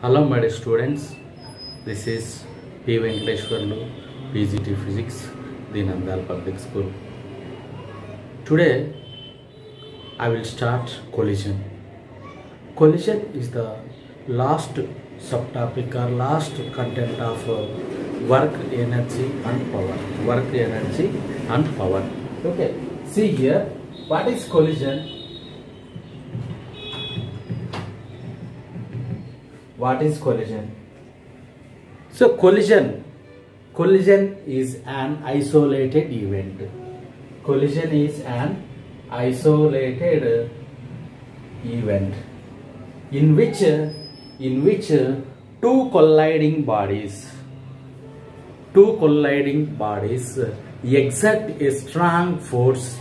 Hello my dear students, this is P. Venkateshwarlu, PGT Physics, Dinandal Public School. Today I will start collision. Collision is the last subtopic or last content of work, energy and power. Work, energy and power. Okay, see here, what is collision? What is collision? So collision is an isolated event. Collision is an isolated event in which two colliding bodies exert a strong force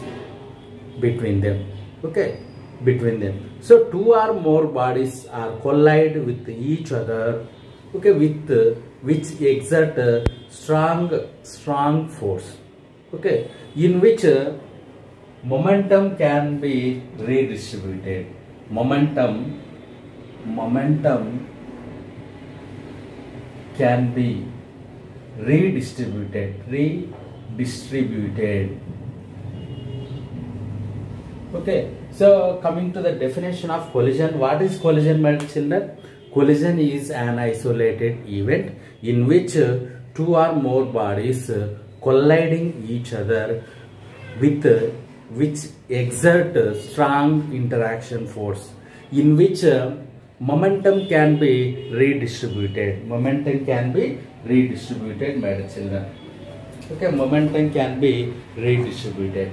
between them. Okay, between them. So two or more bodies are collide with each other, okay, with which exert a strong force, okay, in which momentum can be redistributed. Momentum can be redistributed. Okay, so coming to the definition of collision, what is collision, my children? Collision is an isolated event in which two or more bodies colliding each other with which exert strong interaction force, in which momentum can be redistributed. Momentum can be redistributed, my children. Okay, momentum can be redistributed.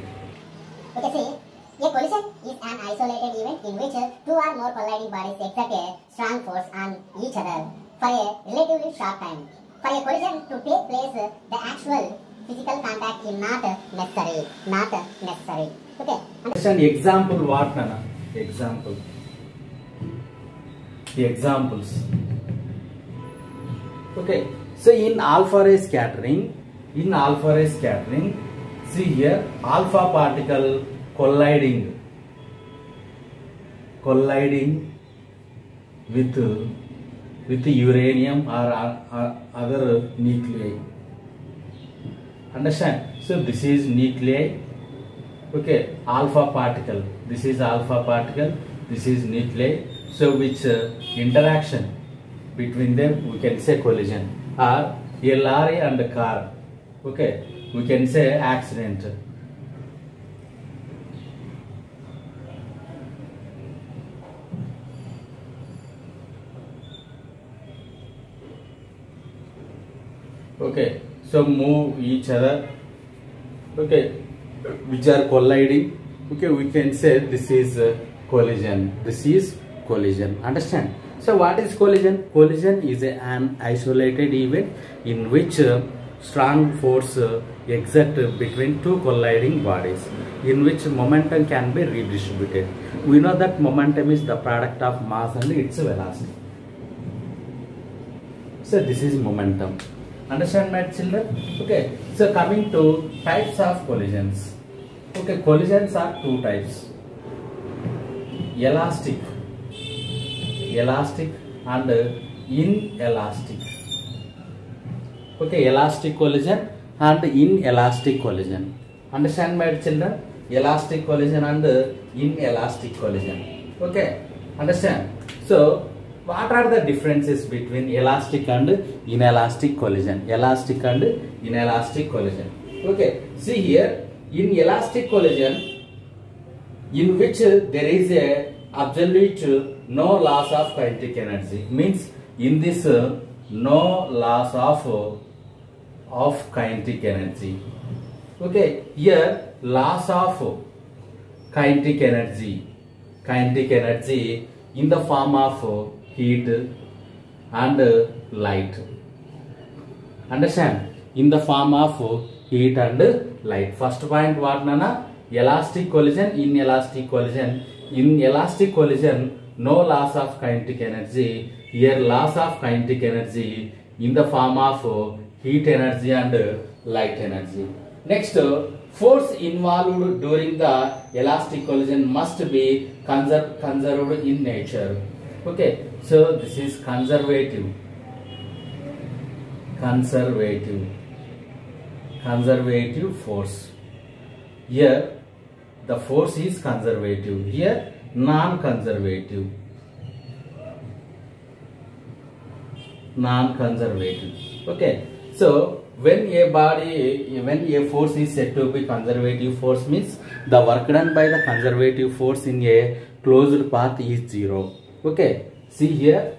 Okay, see. A collision is an isolated event in which two or more colliding bodies exert a strong force on each other for a relatively short time. For a collision to take place, the actual physical contact is not necessary. Okay. Understand example what, Nana? Example. The examples. Okay. So in alpha ray scattering, see here, alpha particle colliding with uranium or other nuclei. Understand? So this is nuclei. Okay, alpha particle. This is alpha particle. This is nuclei. So which interaction between them we can say collision. Or a lorry and a car. Okay, we can say accident. Okay, so move each other, okay, which are colliding. Okay, we can say this is collision. This is collision. Understand? So what is collision? Collision is an isolated event in which strong force exert between two colliding bodies, in which momentum can be redistributed. We know that momentum is the product of mass and its velocity. So this is momentum. Understand, my children? Okay, so coming to types of collisions. Okay, collisions are two types: elastic and inelastic. Okay, elastic collision and inelastic collision. Understand, my children? Elastic collision and inelastic collision. Okay, understand? So what are the differences between elastic and inelastic collision? Elastic and inelastic collision. Okay, see here, in elastic collision, in which there is a absolute no loss of kinetic energy. Means in this no loss of kinetic energy. Okay, here loss of kinetic energy in the form of heat and light. Understand? In the form of heat and light. First point what, Nana? Elastic collision, inelastic collision. In elastic collision, no loss of kinetic energy. Here loss of kinetic energy in the form of heat energy and light energy. Next, force involved during the elastic collision must be conserved in nature. Okay, So this is conservative force. Here the force is conservative, here non-conservative. Okay, so when a force is said to be conservative force, means the work done by the conservative force in a closed path is 0. Okay, see here,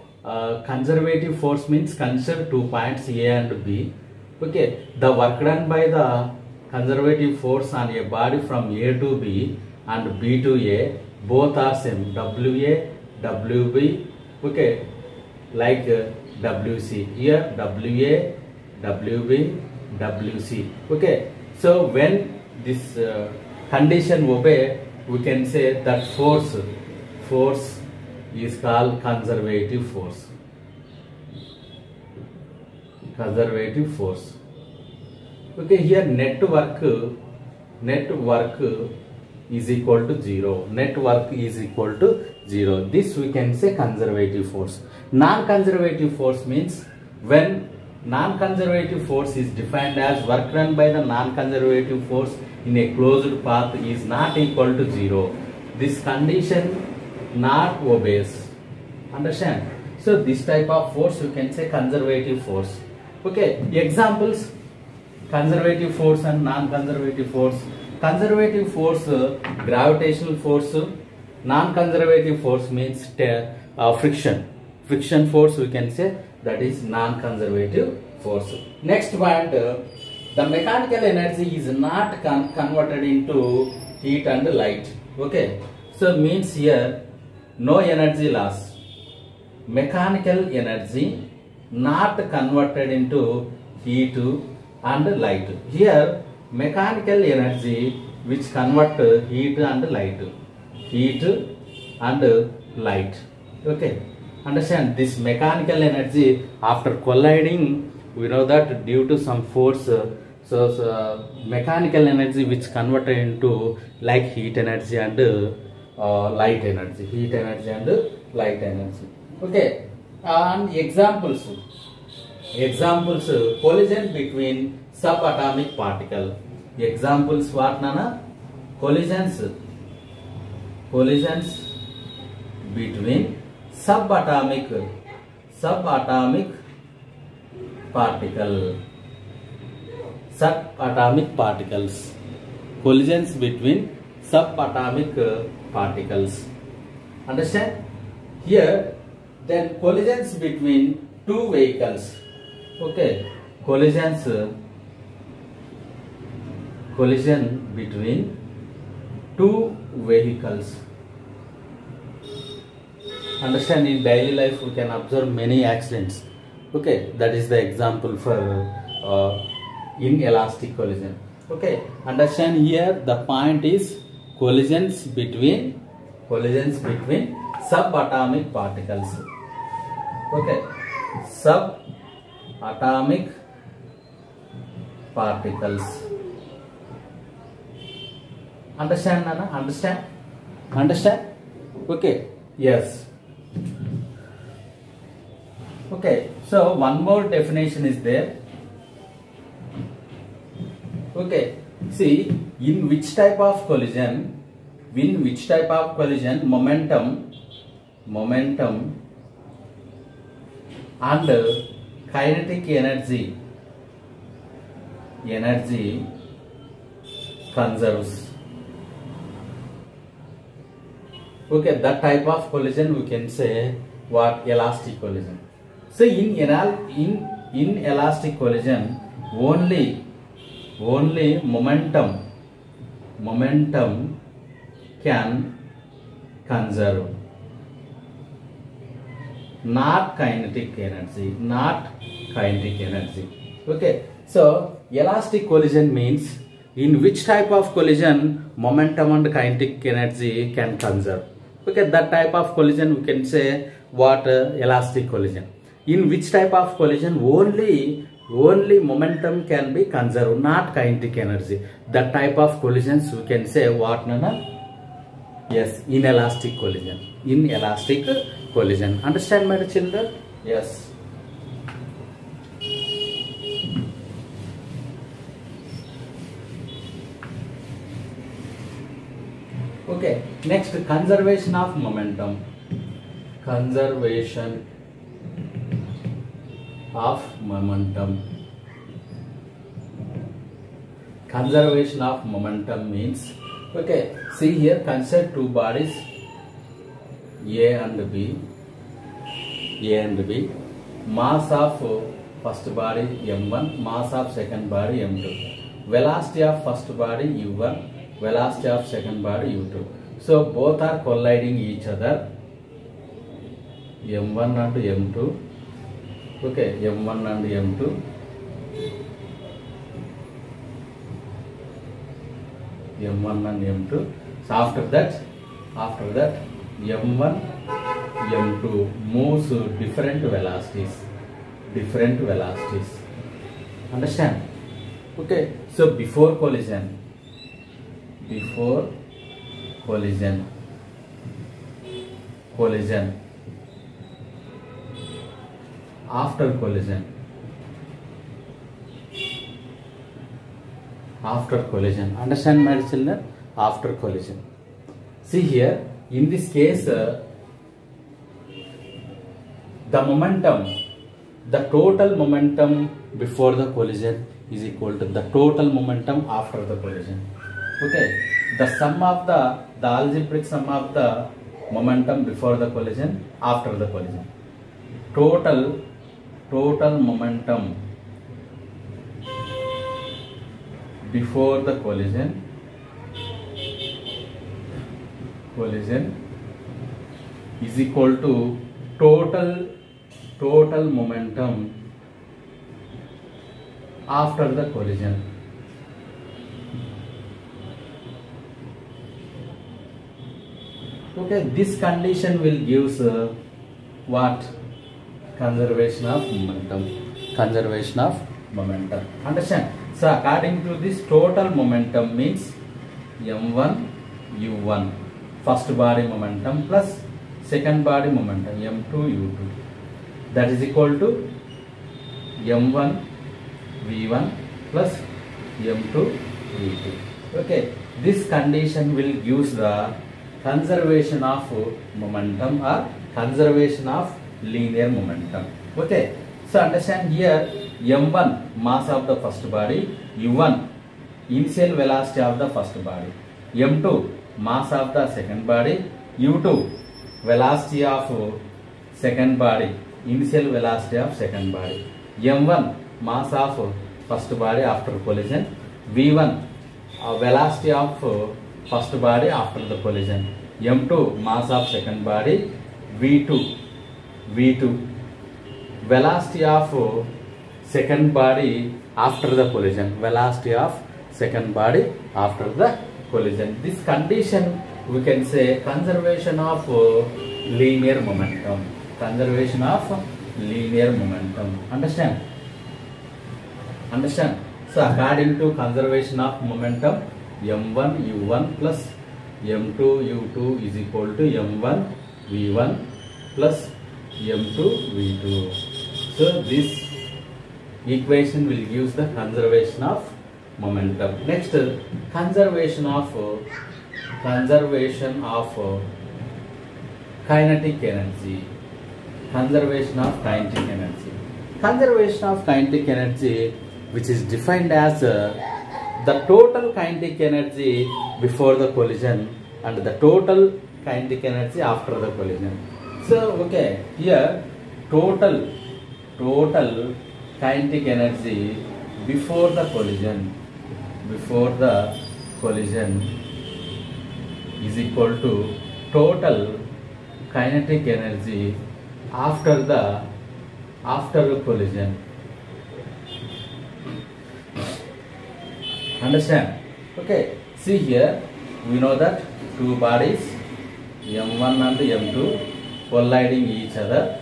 conservative force means consider 2 points A and B. Okay, the work done by the conservative force on a body from A to B and B to A, both are same, WA, WB, okay, like WC. Here WA, WB, WC. Okay, so when this condition obey, we can say that force is called conservative force. Okay, here net work is equal to 0. This we can say conservative force. Non-conservative force means when non-conservative force is defined as work done by the non-conservative force in a closed path is not equal to 0. This condition not obeys. Understand? So this type of force you can say conservative force. Okay, examples: conservative force and non-conservative force. Conservative force, gravitational force. Non-conservative force means friction force, we can say, that is non-conservative force. Next point, the mechanical energy is not converted into heat and light. Okay, so means here no energy loss. Mechanical energy not converted into heat and light. Here mechanical energy which convert heat and light. Okay, understand, this mechanical energy after colliding, we know that due to some force, mechanical energy which converted into like heat energy and light energy, Okay, and examples, collision between subatomic particle. Examples what, Nana? Collisions between subatomic particles. Collisions between subatomic particles. Understand? Here then collisions between two vehicles. Okay, collision between two vehicles. Understand, in daily life we can observe many accidents. Okay, that is the example for inelastic collision. Okay, understand, here the point is collisions between subatomic particles. Okay, subatomic particles. Understand, Nana? Understand? Okay, yes. Okay, so one more definition is there. Okay, see, in which type of collision momentum and kinetic energy conserves. Okay, that type of collision we can say what? Elastic collision. So in elastic collision only momentum can conserve, not kinetic energy. Okay, so elastic collision means in which type of collision momentum and kinetic energy can conserve. Okay, that type of collision we can say what? Elastic collision. In which type of collision only momentum can be conserved, not kinetic energy. That type of collisions we can say what, Nana? Yes, inelastic collision. collision. Understand, my dear children? Yes. Okay, next, conservation of momentum. Conservation of momentum. Conservation of momentum means, okay, see here, consider two bodies A and B. Mass of first body m1, mass of second body m2. Velocity of first body u1, velocity of second body u2. So both are colliding each other, m1 and m2. Okay, m1 and m2. m1 and m2. So after that m1 m2 moves different velocities. Understand? Okay, so before collision, after collision, understand, my children? After collision. See here, in this case, the momentum, the total momentum before the collision is equal to the total momentum after the collision. Okay, the algebraic sum of the momentum before the collision, after the collision. Total momentum before the collision is equal to total momentum after the collision. Okay, this condition will give what? Conservation of momentum. Understand? So according to this, total momentum means m1 u1, first body momentum plus second body momentum m2 u2, that is equal to m1 v1 plus m2 v2. Okay, this condition will give the conservation of momentum or conservation of linear momentum. Okay, so understand here, m1 mass of the first body, u1 initial velocity of the first body, m2 mass of the second body, u2 velocity of second body, initial velocity of second body, m1 mass of first body after collision, v1 velocity of first body after the collision, m2 mass of second body, v2 velocity of second body after the collision, This condition we can say conservation of linear momentum. Understand? So according to conservation of momentum, m1 u1 plus m2 u2 is equal to m1 v1 plus m2 v2. So this equation will give the conservation of momentum. Next, conservation of kinetic energy. Conservation of kinetic energy, which is defined as the total kinetic energy before the collision and the total kinetic energy after the collision. So okay, here total kinetic energy before the collision is equal to total kinetic energy after the collision. Understand? Okay, see here, we know that two bodies m1 and m2 colliding each other,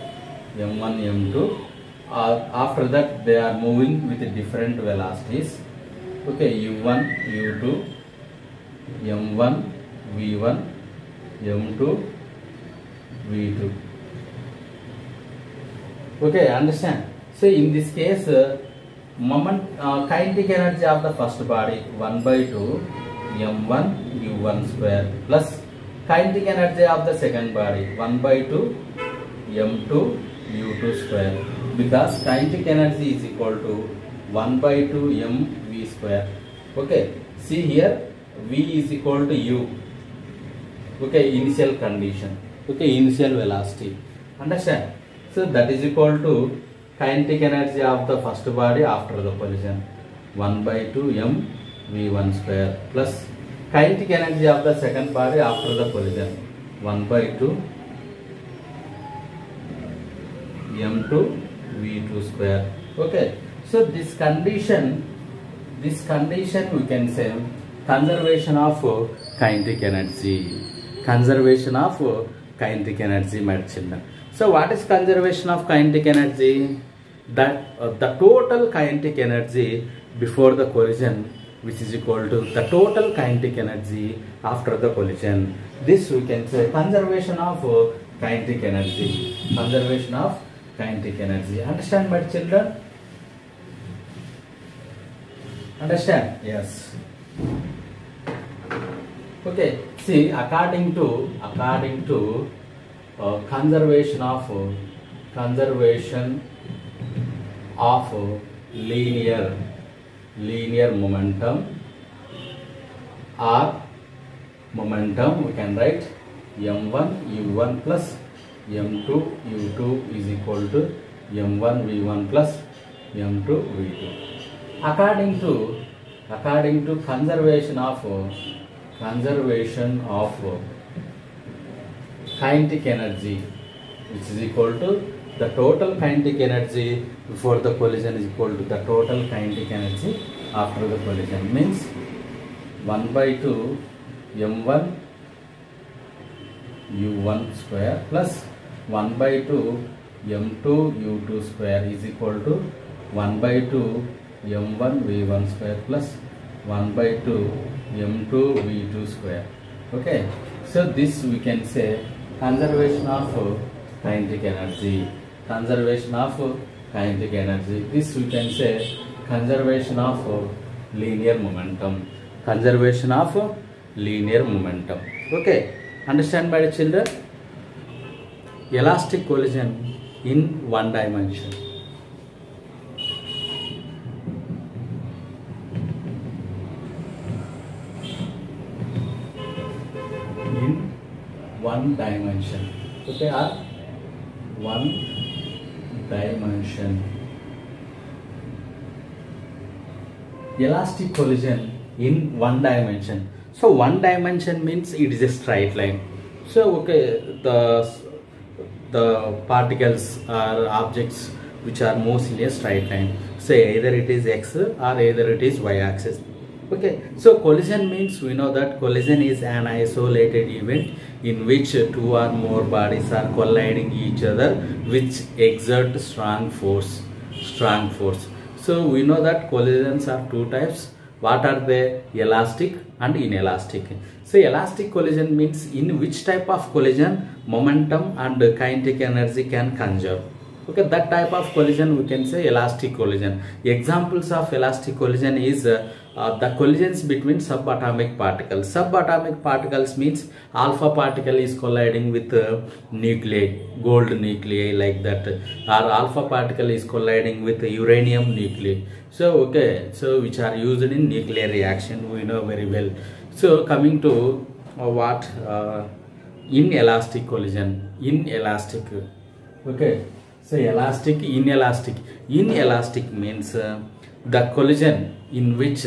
m1 m2. After that they are moving with different velocities. Okay, u1 u2, m1 v1, m2 v2. Okay, understand? So in this case, kinetic energy of the first body 1 by 2 m1 u1 square plus kinetic energy of the second body 1 by 2 m2 u2 square, because kinetic energy is equal to 1 by 2 mv square. Okay, see here, v is equal to u. Okay, initial condition. Okay, initial velocity. Understand? So that is equal to kinetic energy of the first body after the collision 1 by 2 m v1 square plus kinetic energy of the second body after the collision 1 by 2 m2 v2 square. Okay, so this condition we can say conservation of kinetic energy. Conservation of kinetic energy, my children. So what is conservation of kinetic energy? That the total kinetic energy before the collision, which is equal to the total kinetic energy after the collision. This we can say conservation of kinetic energy. Conservation of kinetic energy. Understand, my children? Understand? Yes. Okay. See, according to conservation of linear momentum or momentum, we can write m1 u1 plus m2 u2 is equal to m1 v1 plus m2 v2. According to conservation of kinetic energy, which is equal to the total kinetic energy before the collision is equal to the total kinetic energy after the collision, means 1 by 2 m1 u1 square plus 1 by 2 m2 u2 square is equal to 1 by 2 m1 v1 square plus 1 by 2 m2 v2 square. Okay, so this we can say conservation of kinetic energy. Conservation of kinetic energy. This we can say conservation of linear momentum. Conservation of linear momentum. Okay, understand, my children? Elastic collision in one dimension. In one dimension. Okay, or one dimension. Elastic collision in one dimension. So one dimension means it is a straight line. So okay, the particles or objects which are moves in a straight line. Say either it is x or either it is y axis. Okay, so collision means we know that collision is an isolated event in which two or more bodies are colliding each other, which exert strong force. So we know that collisions are two types. What are they? Elastic and inelastic. So elastic collision means in which type of collision momentum and kinetic energy can conserve. Okay, that type of collision we can say elastic collision. Examples of elastic collision is the collisions between subatomic particles. Subatomic particles means alpha particle is colliding with nuclei, gold nuclei like that, or alpha particle is colliding with uranium nuclei. So okay, so which are used in nuclear reaction, we know very well. So coming to inelastic collision. Inelastic. Okay. So elastic, inelastic. Inelastic means the collision in which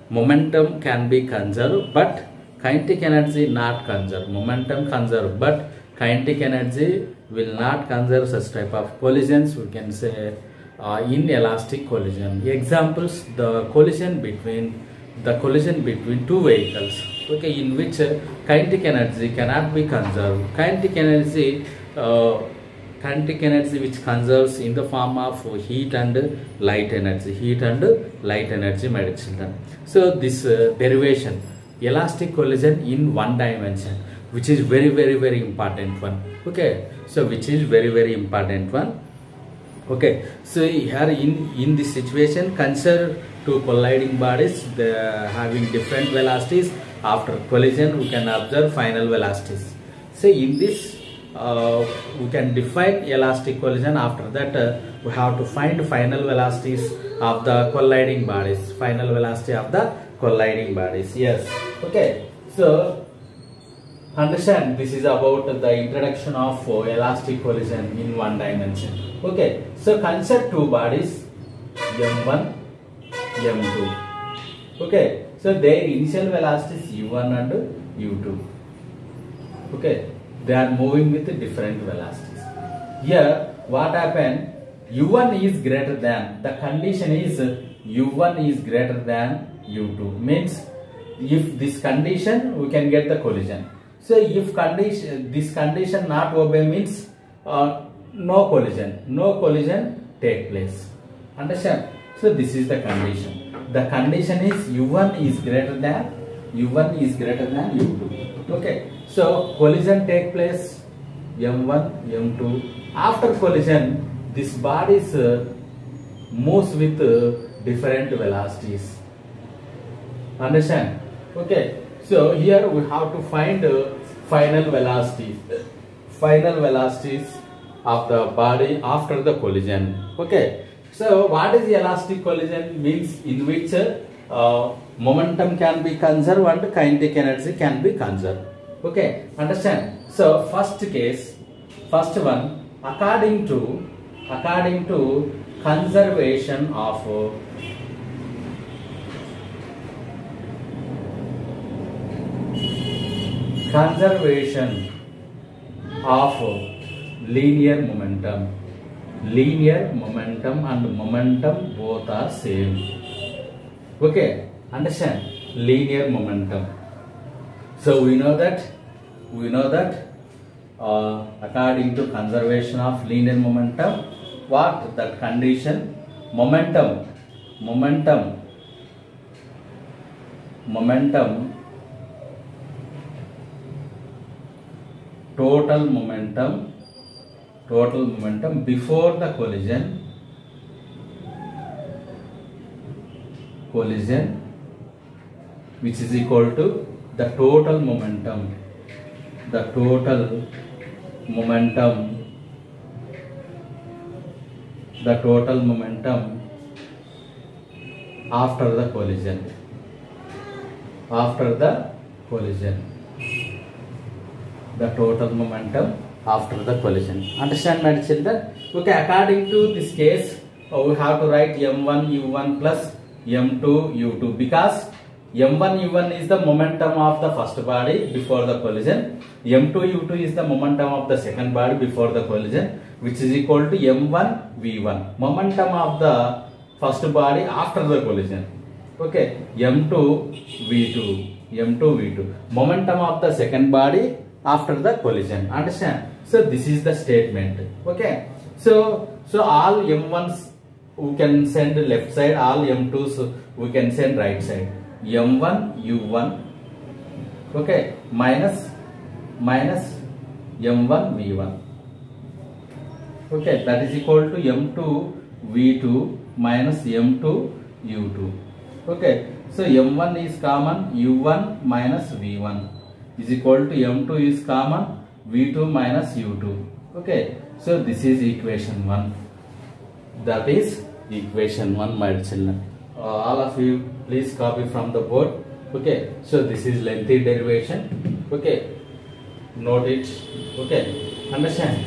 momentum can be conserved but kinetic energy not conserved. Momentum conserved but kinetic energy will not conserve. Such type of collisions we can say inelastic collision. Examples: the collision between two vehicles. Okay, in which kinetic energy cannot be conserved. Kinetic energy which conserves in the form of heat and light energy, my children. So this derivation, elastic collision in one dimension, which is very important one. Okay, so which is very important one. Okay, so here in this situation, consider two colliding bodies, they are having different velocities. After collision we can observe final velocities. So in this we can define elastic collision. After that we have to find final velocities of the colliding bodies, final velocity of the colliding bodies. Yes, okay, so understand this is about the introduction of elastic collision in one dimension. Okay, so consider two bodies m1 m2. Okay, so their initial velocities u1 and u2. Okay, they are moving with different velocities. Here what happened, u1 is greater than, the condition is u1 is greater than u2, means if this condition we can get the collision. So if this condition not obey, means no collision take place. Understand? So this is the condition. The condition is u1 is greater than u2. Okay, so collision take place m1 m2. After collision this bodies moves with different velocities. Understand? Okay, so here we have to find final velocities of the body after the collision. Okay, so what is elastic collision? Means in which momentum can be conserved and kinetic energy can be conserved. Okay, understand? So first one, according to conservation of linear momentum and momentum both are same. Okay, understand? Linear momentum. So we know that according to conservation of linear momentum, what that condition, momentum total momentum before the collision which is equal to the total momentum after the collision. The total momentum after the collision. Understand, my children? Okay, according to this case we have to write m1 u1 plus m2 u2, because m1 u1 is the momentum of the first body before the collision, m2 u2 is the momentum of the second body before the collision, which is equal to m1 v1, momentum of the first body after the collision. Okay, m2 v2, momentum of the second body after the collision. Understand? So this is the statement. Okay, so all m1s we can send left side, all m2s we can send right side. m1 u1, okay, minus m1 v1. Okay, that is equal to m2 v2 minus m2 u2. Okay, so m1 is common, u1 minus v1 is equal to m2 is common, v2 minus u2. Okay, so this is equation 1. That is equation 1, my children. All of you please copy from the board. Okay, so this is lengthy derivation. Okay, note it. Okay, understand?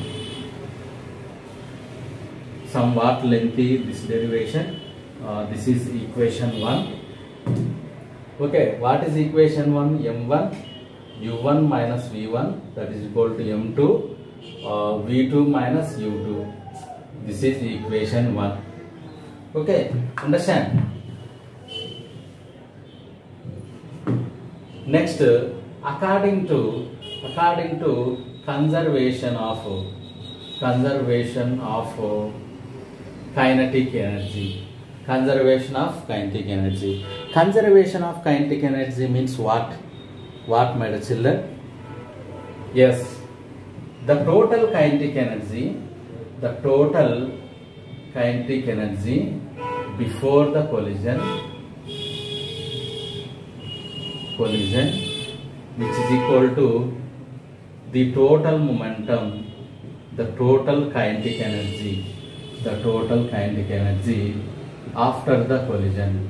Somewhat lengthy this derivation. This is equation 1. Okay, what is equation 1? m1 u1 minus v1, that is equal to m2 v2 minus u2. This is equation 1. Okay, understand? Next, according to conservation of kinetic energy. Conservation of kinetic energy means what, my dear children? Yes, the total kinetic energy kinetic energy before the collision which is equal to the total momentum, the total kinetic energy after the collision.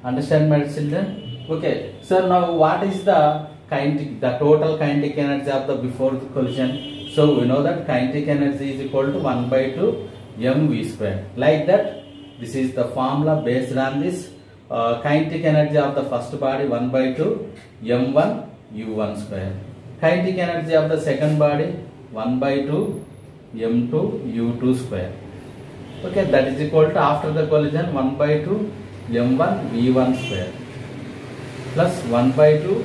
Understand my children? Okay, so now what is the total kinetic energy of the before the collision? So we know that kinetic energy is equal to 1 by 2 mv square. Like that, this is the formula based on this kinetic energy of the first body 1 by 2 m1 u1 square. Kinetic energy of the second body 1 by 2 m2 u2 square. Okay, that is equal to after the collision 1 by 2 m1 v1 square plus 1 by 2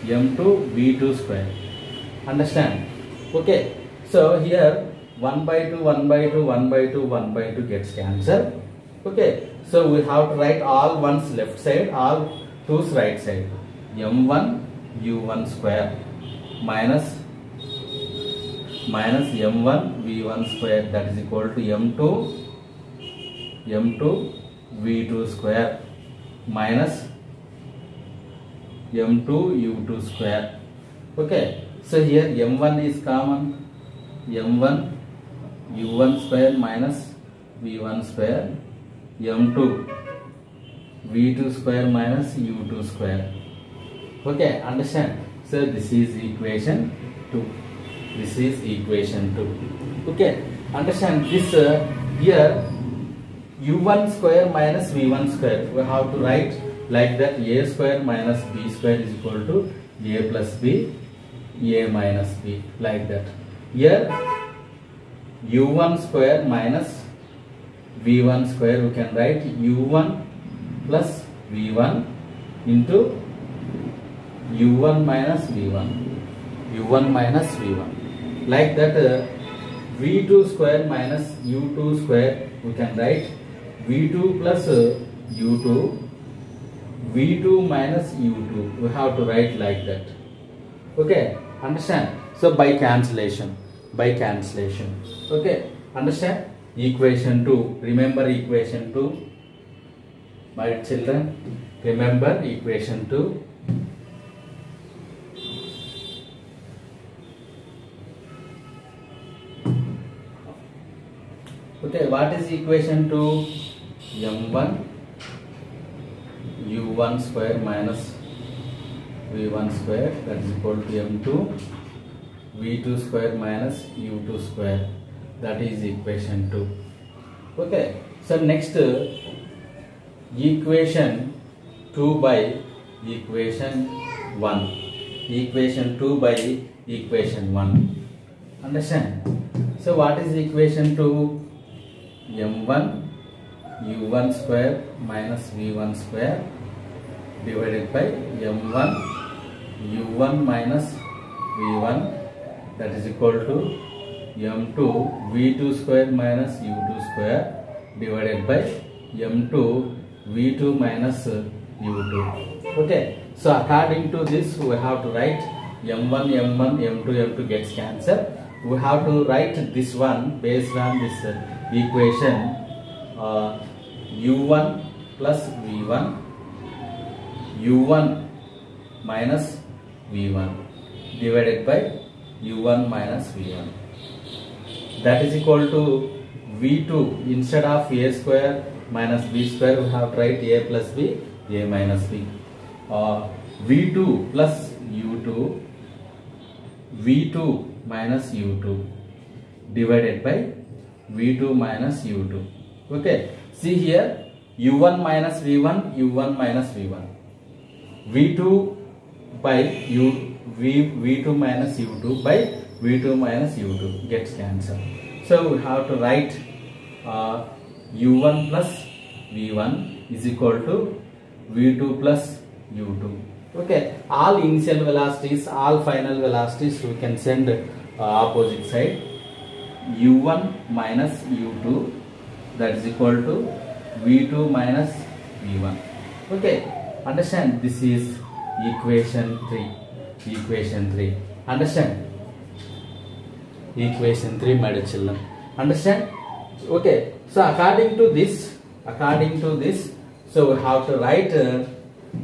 m2 v2 square. Understand? Okay, so here 1 by 2 1 by 2 1 by 2 1 by 2 gets cancelled. Okay, so we have to write all ones left side, all twos right side. m1 u1 square minus m1 v1 square, that is equal to m2 v2 square minus m2 u2 square. Okay, so here m1 is common, m1 u1 square minus v1 square, m2 v2 square minus u2 square. Okay, understand? So this is equation 2. Okay, understand this here u1 square minus v1 square, we have to write like that, a square minus b square is equal to a plus b, a minus b, like that. Here u1 square minus v1 square, we can write u1 plus v1 into u1 minus v1, like that. v2 square minus u2 square, we can write v2 plus u2, v2 minus u2, we have to write like that. Okay, understand? So by cancellation. Okay, understand? Equation 2, remember equation 2, my children, remember equation 2. Okay, what is equation 2? m1 u1 square minus v1 square, that is equal to m2 v2 square minus u2 square, that is equation 2. Okay, so next equation 2 by equation 1. Understand? So what is equation 2? m1 u1 square minus v1 square divided by m1 u1 minus v1, that is equal to m2 v2 square minus u2 square divided by m2 v2 minus u2. Okay, so according to this we have to write m1 m2 gets cancelled. We have to write this one based on this equation u1 plus v1, u1 minus v1 divided by u1 minus v1, that is equal to v2, instead of a square minus b square, we have to write a plus b, a minus b, v2 plus u2, v2 minus u2 divided by v2 minus u2. Okay, see here u1 minus v1, u1 minus v1, v2 by v2 minus u2 by v2 minus u2 gets cancelled. So we have to write u1 plus v1 is equal to v2 plus u2. Okay, all initial velocities, all final velocities we can send opposite side. u1 minus u2, that is equal to v2 minus v1. Okay, understand? This is equation 3. Understand? Equation 3, my dear children. Understand? Okay. So according to this, so we have to write the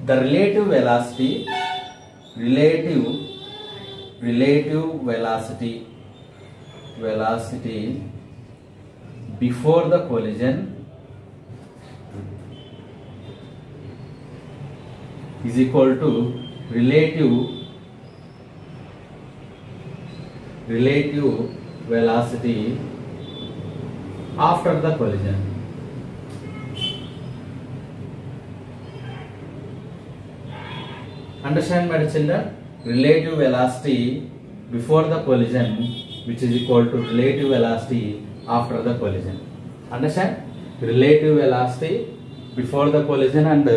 relative velocity, velocity before the collision is equal to relative velocity after the collision. Understand, my children? Relative velocity before the collision, which is equal to relative velocity after the collision. Understand? Relative velocity before the collision and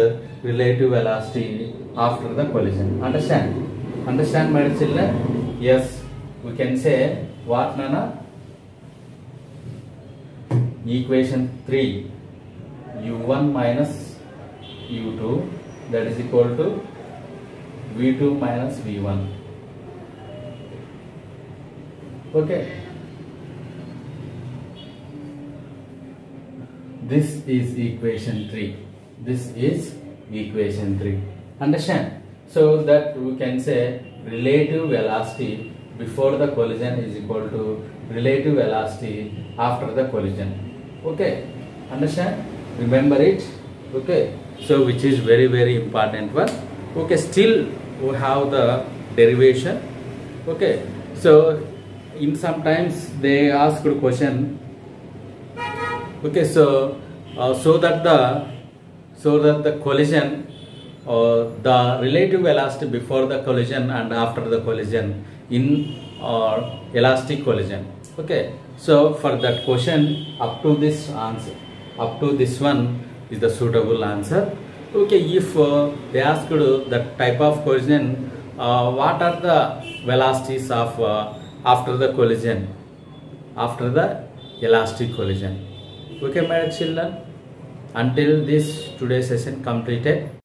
relative velocity after the collision. Understand? Understand, my children? Yes, we can say what, Nana? Equation 3, u1 minus u2, that is equal to v2 minus v1. Okay. This is equation 3. This is equation 3. Understand? So that we can say relative velocity before the collision is equal to relative velocity after the collision. Okay. Understand? Remember it. Okay. So which is very, very important one. Okay. Still we have the derivation. Okay. So in sometimes they ask a question. Okay. So so that the collision, the relative velocity before the collision and after the collision in elastic collision. Okay. So for that question, up to this answer, up to this one is the suitable answer. Okay. If they ask that type of collision, what are the velocities of after the collision, after the elastic collision? Okay, my children. Until this today's session completed.